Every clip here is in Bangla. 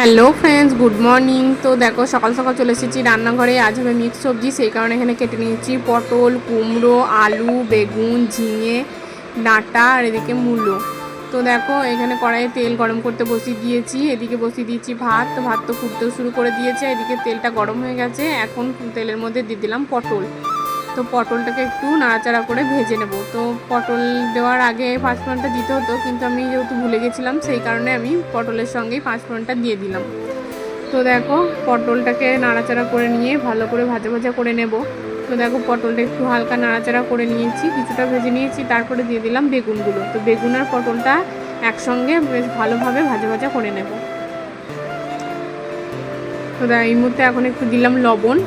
Hello friends, good morning. তো দেখো সকাল সকাল চলে এসেছি রান্নাঘরে। আজ হবে মিক্স সবজি, সেই কারণে এখানে কেটে নিয়েছি পটল, কুমড়ো, আলু, বেগুন, ঝিঙে, ডাঁটা আর এদিকে মূলো। তো দেখো এখানে কড়াইয়ে তেল গরম করতে বসিয়ে দিয়েছি, এদিকে বসিয়ে দিয়েছি ভাত। তো ভাত তো ফুটতেও শুরু করে দিয়েছে, এদিকে তেলটা গরম হয়ে গেছে। এখন তেলের মধ্যে দিয়ে দিলাম পটল। তো পটলটাকে একটু নাড়াচাড়া করে ভেজে নেব। তো পটল দেওয়ার আগে পাঁচফোড়নটা দিতে হতো, কিন্তু আমি যেহেতু ভুলে গেছিলাম সেই কারণে আমি পটলের সঙ্গেই পাঁচফোড়নটা দিয়ে দিলাম। তো দেখো পটলটাকে নাড়াচাড়া করে নিয়ে ভালো করে ভাজা ভাজা করে নেব। তো দেখো পটলটা একটু হালকা নাড়াচাড়া করে নিয়েছি, কিছুটা ভেজে নিয়েছি, তারপরে দিয়ে দিলাম বেগুনগুলো। তো বেগুন আর পটলটা একসঙ্গে বেশ ভালোভাবে ভাজা ভাজা করে নেব। তো এই মুহূর্তে এখন একটু দিলাম লবণ।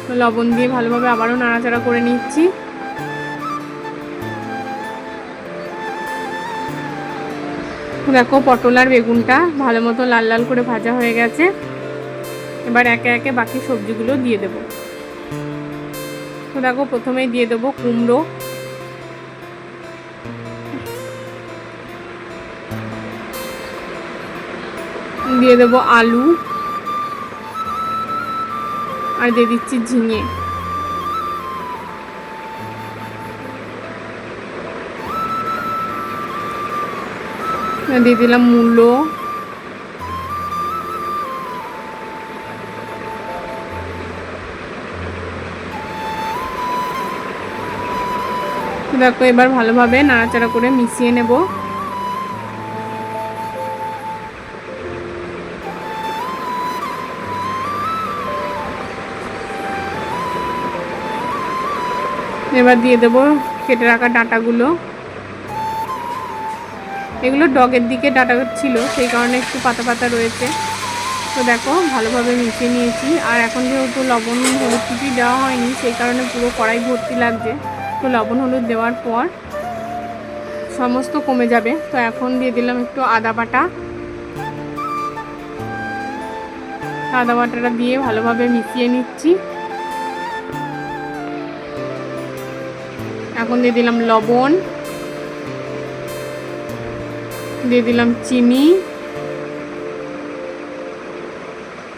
তো লবণ দিয়ে ভালোভাবে আবারও নাড়াচাড়া করে নিচ্ছি। দেখো পটল আর বেগুনটা ভালো মতো লাল লাল করে ভাজা হয়ে গেছে। এবার একে একে বাকি সবজিগুলো দিয়ে দেব। তো দেখো প্রথমেই দিয়ে দেবো কুমড়ো, দিয়ে দেবো আলু, আর দিয়ে দিচ্ছি ঝিঙে। দিয়ে দিলাম মূলো, দেখো এবার ভালোভাবে নাড়াচাড়া করে মিশিয়ে নেব। এবার দিয়ে দেবো কেটে রাখা ডাঁটাগুলো। এগুলো ডগের দিকে ডাঁটা ছিল, সেই কারণে একটু পাতা পাতা রয়েছে। তো দেখো ভালোভাবে মিশিয়ে নিয়েছি। আর এখন যেহেতু লবণ হলুদ কিছু দেওয়া হয়নি, সেই কারণে পুরো কড়াই ভর্তি লাগছে। তো লবণ হলুদ দেওয়ার পর সমস্ত কমে যাবে। তো এখন দিয়ে দিলাম একটু আদা বাটা। আদা বাটাটা দিয়ে ভালোভাবে মিশিয়ে নিচ্ছি। এখন দিয়ে দিলাম লবণ, দিয়ে দিলাম চিনি,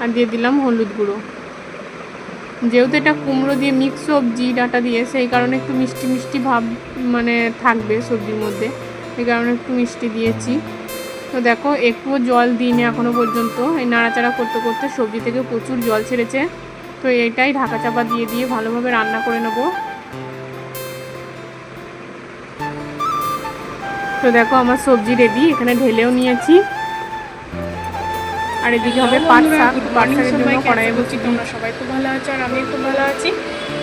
আর দিয়ে দিলাম হলুদ গুঁড়ো। যেহেতু এটা কুমড়ো দিয়ে মিক্স সবজি ডাঁটা দিয়ে, সেই কারণে একটু মিষ্টি মিষ্টি ভাব মানে থাকবে সবজির মধ্যে, সেই কারণে একটু মিষ্টি দিয়েছি। তো দেখো একটুও জল দিইনি এখনও পর্যন্ত। এই নাড়াচাড়া করতে করতে সবজি থেকে প্রচুর জল ছেড়েছে। তো এটাই ঢাকা চাপা দিয়ে দিয়ে ভালোভাবে রান্না করে নেব। তো দেখো আমার সবজি রেডি, এখানে ঢেলেও নিয়েছি। আর এদিকে হবে পাট শাক। পাট শাকের জন্য কড়াইয়ে বসি। তোমরা সবাই খুব ভালো আছো আর আমি খুব ভালো আছি।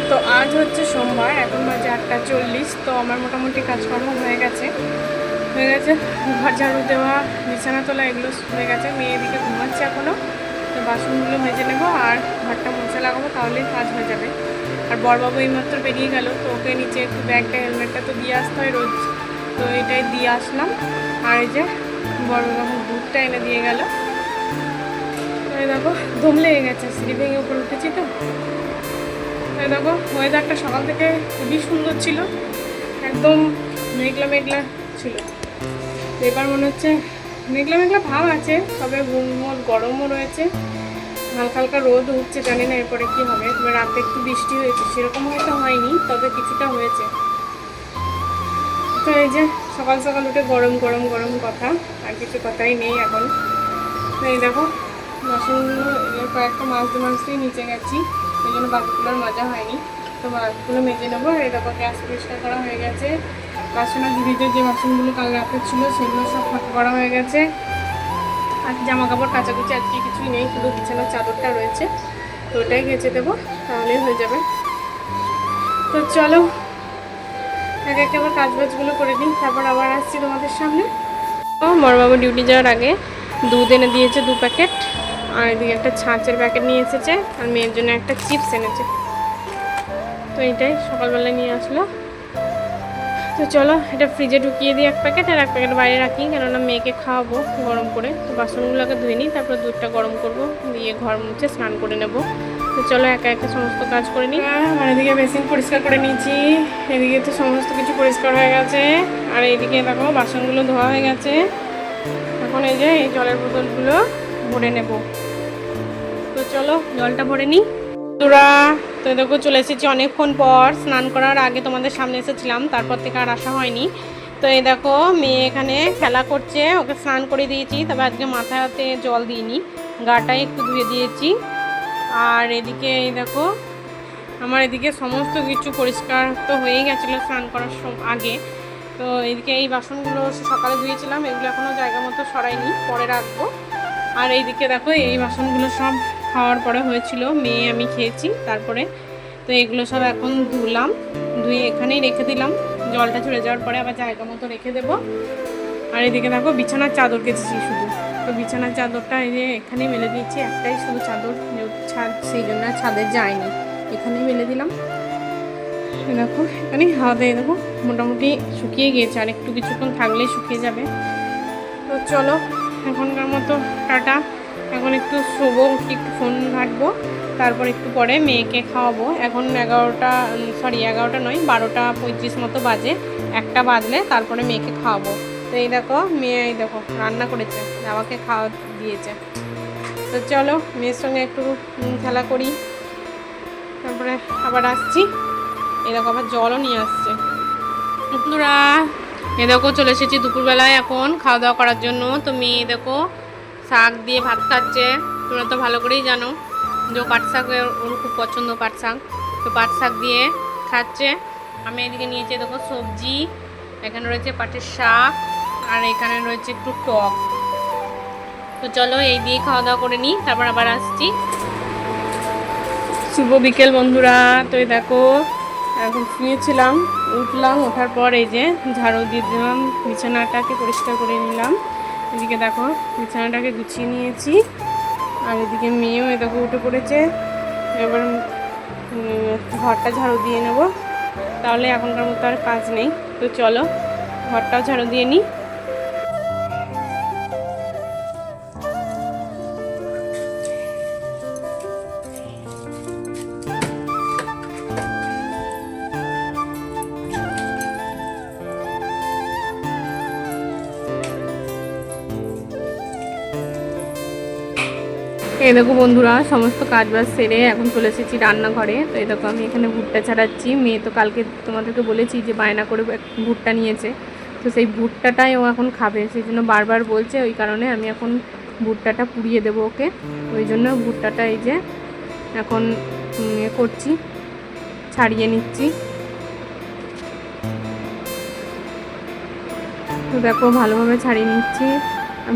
তো আজ হচ্ছে সোমবার, এখন বাজে 8:40। তো আমার মোটামুটি কাজকর্ম হয়ে গেছে। ঘর ঝাড়ু দেওয়া, বিছানা তোলা এগুলো হয়ে গেছে। মেয়ে এদিকে ঘুমাচ্ছে এখনও। তো বাসনগুলো মেজে নেবো আর ঘরটা মুছে লাগাবো, তাহলেই কাজ হয়ে যাবে। আর বড়বাবু এইমাত্র বেরিয়ে গেল, তো ওকে নিচে একটু ব্যাগটা হেলমেটটা তো দিয়ে আসতে হয় রোজ। তো এটাই দিয়ে আসলাম। আর এই যে বড়বাবু দুধটা এনে দিয়ে গেল। দেখো দম লেগে গেছে, সিঁড়ি ভেঙে উপরে উঠেছি। তো দেখো ওয়েদারটা সকাল থেকে খুবই সুন্দর ছিল, একদম মেঘলা মেঘলা ছিল। এবার মনে হচ্ছে মেঘলা মেঘলা ভাব আছে, তবে গুমোট গরমও রয়েছে, হালকা হালকা রোদ উঠছে। জানি না এরপরে কী হবে। তবে রাতে একটু বৃষ্টি হয়েছে, সেরকম হয়তো হয়নি, তবে কিছুটা হয়েছে। তো এই যে সকাল সকাল উঠে গরম গরম গরম কথা, আর কিছু কথাই নেই এখন। এই দেখো বাসনগুলো কয়েকটা মাজতেই নিচে গেছি, ওই জন্য বাকিগুলোর মাজা হয়নি। তো বাকিগুলো মেজে নেবো। আর এই দেখো গ্যাস পরিষ্কার করা হয়ে গেছে। বাসনের ঝুড়িতে যে বাসনগুলো কাল রাতে ছিল সেগুলো সব ফাঁকা করা হয়ে গেছে। আর জামা কাপড় কাচাকুচি আজকে কিছুই নেই, শুধু বিছানার চাদরটা রয়েছে। তো ওটাই গেছে দেবো, তাহলেই হয়ে যাবে। তো চলো একে একে আবার কাজ বাজগুলো করে নিই, তারপর আবার আসছি তোমাদের সামনে। ও বড়বাবু ডিউটি যাওয়ার আগে দুধ এনে দিয়েছে 2 প্যাকেট, আর এদিকে একটা ছাঁচের প্যাকেট নিয়ে এসেছে, আর মেয়ের জন্য একটা চিপস এনেছে। তো এইটাই সকালবেলায় নিয়ে আসলো। তো চলো এটা ফ্রিজে ঢুকিয়ে দিই 1 প্যাকেট, আর 1 প্যাকেট বাইরে রাখি, কেননা মেয়েকে খাওয়াবো গরম করে। তো বাসনগুলোকে ধুয়ে নিই, তারপর দুধটা গরম করব, দিয়ে ঘর মুছে স্নান করে নেব। তো চলো একা একা সমস্ত কাজ করে নিই। আর এদিকে বেসিন পরিষ্কার করে নিয়েছি, এদিকে তো সমস্ত কিছু পরিষ্কার হয়ে গেছে। আর এইদিকে দেখো বাসনগুলো ধোয়া হয়ে গেছে। এখন এই যে এই জলের বোতলগুলো ভরে নেব। তো চলো জলটা ভরে নিই। তোরা তো দেখো চলে এসেছি অনেকক্ষণ পর, স্নান করার আগে তোমাদের সামনে এসেছিলাম, তারপর থেকে আর আসা হয়নি। তো এই দেখো মেয়ে এখানে খেলা করছে, ওকে স্নান করে দিয়েছি, তবে আজকে মাথাতে জল দিইনি, গাটাই একটু ধুয়ে দিয়েছি। আর এদিকে এই দেখো আমার এদিকে সমস্ত কিছু পরিষ্কার তো হয়েই গেছিলো স্নান করার আগে। তো এদিকে এই বাসনগুলো সকালে ধুয়েছিলাম, এগুলো এখনও জায়গা মতো সরাইনি, পরে রাখবো। আর এইদিকে দেখো এই বাসনগুলো সব খাওয়ার পরে হয়েছিল, মেয়ে আমি খেয়েছি তারপরে। তো এগুলো সব এখন ধুয়ে এখানেই রেখে দিলাম, জলটা ঝরে যাওয়ার পরে আবার জায়গা মতো রেখে দেবো। আর এদিকে দেখো বিছানার চাদর কেচেছি শুধু, তো বিছানার চাদরটা এই যে এখানেই মেলে দিয়েছি, একটাই শুধু চাদর ছাদ, সেই জন্য ছাদে যায়নি, এখানেই মেলে দিলাম। দেখো এখানে হাওয়া দেয়, দেখো মোটামুটি শুকিয়ে গিয়েছে, আর একটু কিছুক্ষণ থাকলেই শুকিয়ে যাবে। তো চলো এখনকার মতো টাটা, এখন একটু শোবো, একটু ফোন ঘাঁটবো, তারপর একটু পরে মেয়েকে খাওয়াবো। এখন 11টা নয় 12:35 মতো বাজে, 1টা বাজলে তারপরে মেয়েকে খাওয়াবো। তো এই দেখো মেয়ে এই দেখো রান্না করেছে, আমাকে খাওয়া দিয়েছে। তো চলো মেয়ের সঙ্গে একটু খেলা করি, তারপরে আবার আসছি। এই দেখো আবার জলও নিয়ে আসছে। বন্ধুরা এ দেখো চলে এসেছি দুপুরবেলায় এখন খাওয়া দাওয়া করার জন্য। তো মেয়ে দেখো শাক দিয়ে ভাত খাচ্ছে, তোমরা তো ভালো করেই জানো যে পাট শাক ওর খুব পছন্দ, পাট শাক। তো পাট শাক দিয়ে খাচ্ছে। আমি এদিকে নিয়েছি দেখো সবজি, এখানে রয়েছে পাটের শাক, আর এখানে রয়েছে একটু টক। তো চলো এই দিয়ে খাওয়া দাওয়া করে নিই, তারপর আবার আসছি। শুভ বিকেল বন্ধুরা। তো এই দেখো এখন শুয়েছিলাম, উঠলাম, ওঠার পর এই যে ঝাড়ু দিয়ে দিলাম, বিছানাটাকে পরিষ্কার করে নিলাম। এদিকে দেখো বিছানাটাকে গুছিয়ে নিয়েছি, আর এদিকে মেয়েও এ দেখো উঠে পড়েছে। এবার ঘরটা ঝাড়ু দিয়ে নেব, তাহলে এখনকার মতো আর কাজ নেই। তো চলো ঘরটাও ঝাড়ু দিয়ে নিই। এই দেখো বন্ধুরা সমস্ত কাজবাজ সেরে এখন চলে এসেছি রান্নাঘরে। তো এই দেখো আমি এখানে ভুট্টা ছাড়াচ্ছি। মেয়ে তো কালকে তোমাদেরকে বলেছি যে বায়না করে ভুট্টা নিয়েছে, তো সেই ভুট্টাটাই ও এখন খাবে, সেই জন্য বারবার বলছে, ওই কারণে আমি এখন ভুট্টাটা পুড়িয়ে দেবো ওকে। ওই জন্য ভুট্টাটা এই যে এখন করছি, ছাড়িয়ে নিচ্ছি। তো দেখো ভালোভাবে ছাড়িয়ে নিচ্ছি।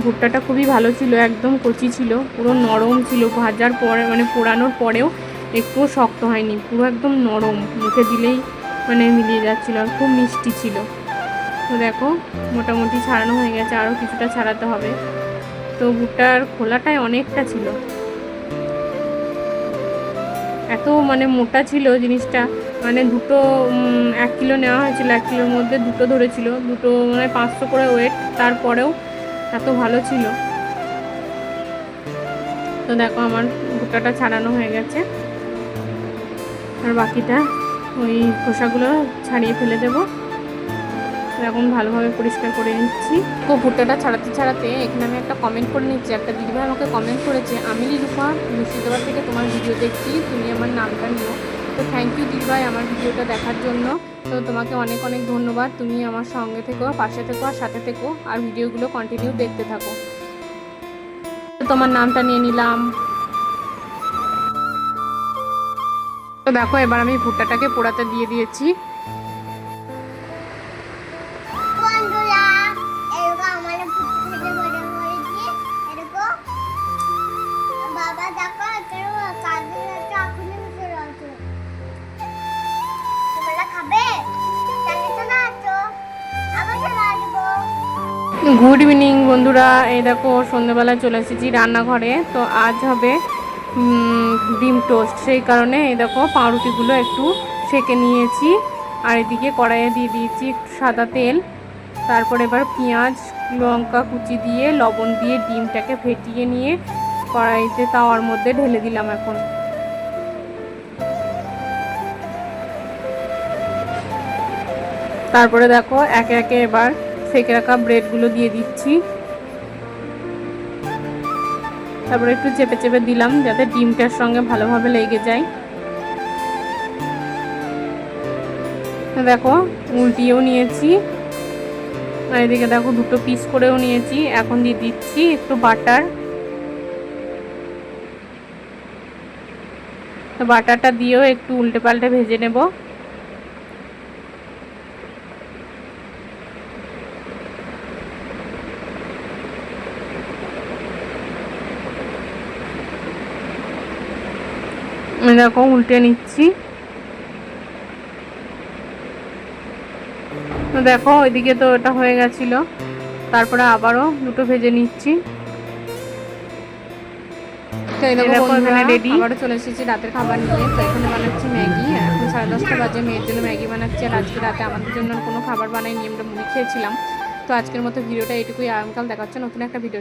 ভুট্টাটা খুবই ভালো ছিল, একদম কচি ছিল, পুরো নরম ছিল, ভাজার পরে মানে পোড়ানোর পরেও একটুও শক্ত হয়নি, পুরো একদম নরম, মুখে দিলেই মানে মিলিয়ে যাচ্ছিলো, আর খুব মিষ্টি ছিল। তো দেখো মোটামুটি ছাড়ানো হয়ে গেছে, আরও কিছুটা ছাড়াতে হবে। তো ভুট্টার খোলাটাই অনেকটা ছিল, এত মানে মোটা ছিল জিনিসটা, মানে দুটো 1 কিলো নেওয়া হয়েছিল, 1 কিলোর মধ্যে দুটো ধরেছিল, দুটো মানে 500 করে ওয়েট, তারপরেও এত ভালো ছিল। তো দেখো আমার ভুট্টাটা ছাড়ানো হয়ে গেছে, আর বাকিটা ওই খোসাগুলো ছাড়িয়ে ফেলে দেবো। এখন ভালোভাবে পরিষ্কার করে নিচ্ছি। তো ভুট্টাটা ছাড়াতে এখানে আমি একটা কমেন্ট করে নিচ্ছি। একটা দিদিভাই আমাকে কমেন্ট করেছে, আমি রূপা মুর্শিদাবাদ থেকে তোমার ভিডিও দেখছি, তুমি আমার নামটা নিও। তো থ্যাংক ইউ দিদিভাই আমার ভিডিওটা দেখার জন্য। তো তোমাকে অনেক অনেক ধন্যবাদ, তুমি আমার সঙ্গে থেকো, পাশে থেকো, আর সাথে থেকো, আর ভিডিওগুলো কন্টিনিউ দেখতে থাকো। তোমার নামটা নিয়ে নিলাম। তো দেখো এবার আমি ভুট্টাটাকে পোড়াতে দিয়ে দিয়েছি। গুড ইভিনিং বন্ধুরা। এই দেখো সন্ধ্যেবেলায় চলে এসেছি রান্নাঘরে। তো আজ হবে ডিম টোস্ট, সেই কারণে এই দেখো পাউরুটিগুলো একটু সেঁকে নিয়েছি, আর এদিকে কড়াইয়ে দিয়ে দিয়েছি একটু সাদা তেল। তারপর এবার পেঁয়াজ লঙ্কা কুচি দিয়ে লবণ দিয়ে ডিমটাকে ফেটিয়ে নিয়ে কড়াইতে তাওয়ার মধ্যে ঢেলে দিলাম। এখন তারপরে দেখো একে একে এবার সেঁকে রাখা ব্রেডগুলো দিয়ে দিচ্ছি। তারপরে একটু চেপে চেপে দিলাম যাতে ডিমটার সঙ্গে ভালোভাবে লেগে যায়। দেখো উল্টিয়েও নিয়েছি, আর এদিকে দেখো দুটো পিস করেও নিয়েছি। এখন দিয়ে দিচ্ছি একটু বাটার। তো বাটারটা দিয়েও একটু উল্টে পাল্টে ভেজে নেব। দেখো উল্টে নিচ্ছি। তো দেখো ওইদিকে তো ওটা হয়ে গেছিল, তারপরে আবারও দুটো ভেজে নিচ্ছি। তো এই দেখো এখানে রেডি। আবারও চলে এসেছি রাতের খাবার নিয়ে। তো এখানে বানাচ্ছি ম্যাগি। এখন 10:30 বাজে, মেয়ের জন্য ম্যাগি বানাচ্ছি। আর আজকে রাতে আমাদের জন্য কোনো খাবার বানাইনি, আমরা মুড়ি খেয়েছিলাম। তো আজকের মতো ভিডিওটা এইটুকুই। আগামীকাল দেখা হচ্ছে নতুন একটা ভিডিও।